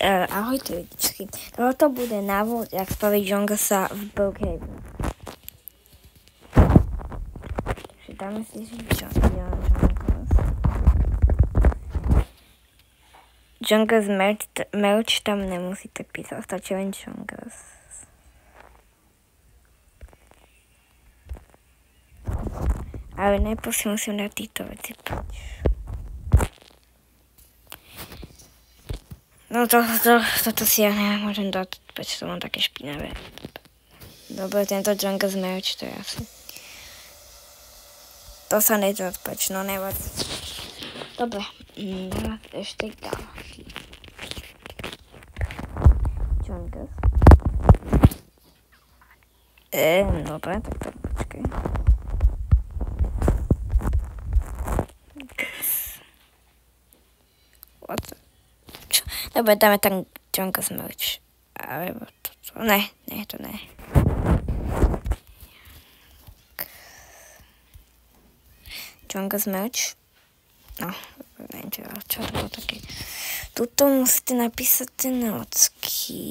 Ahojte vidičky. Toto bude návod, jak spraviť Jonglesa v Brookhaven. Takže dáme si Jongles merch tam nemusíte písať, stačí len Jongles. Ale najprv si musím dať týchto veci preč. No toto si ja nemôžem dať, prečo to mám také špinavé. Dobre, tento Jongles merch, to je asi. To sa nedá preč, no nevadí. Dobre, ešte ďalší. Jongles. Dobre, tak to počkaj. Dobre, dáme tam Jongles merch. Alebo toto. Ne, to ne. Jongles merch. No, neviem, čo to bolo také. Tuto musíte napísať tie nocky.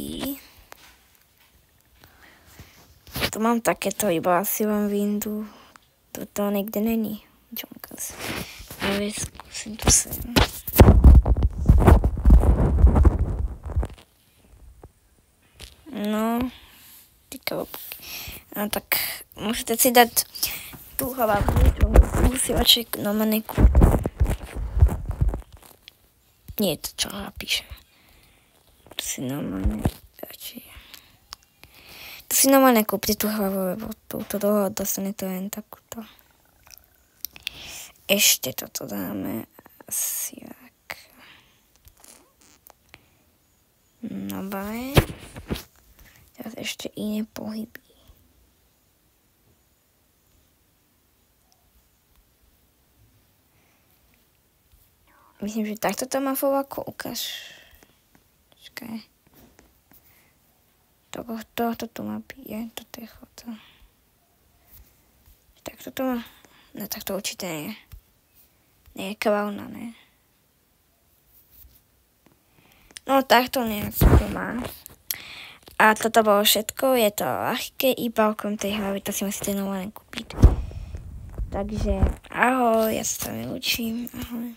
Tu mám takéto, iba asi vám vyjdu. Toto nikde není. Jongles. Ale skúsim to sem. No, ty klobky. No tak musíte si dať tú hlavu, musívaček na maneku. Nie je to, čo napíše. To si normálne kúpte tú hlavu, lebo túto dlho dostane to len takúto. Ešte toto dáme asi tak. Dobre. Teraz ešte iné pohyby. Myslím, že takto to má fováko, ukáž. Počkaj. Toto tu má byť, toto je chota. Takto to má. No tak to určite nie je. Nie je klauna, ne? No takto nejak to má. A toto bolo všetko, je to ľahké, iba okrem tej hlavy, to si musíte normálne kúpiť. Takže ahoj, ja sa s vami učím, ahoj.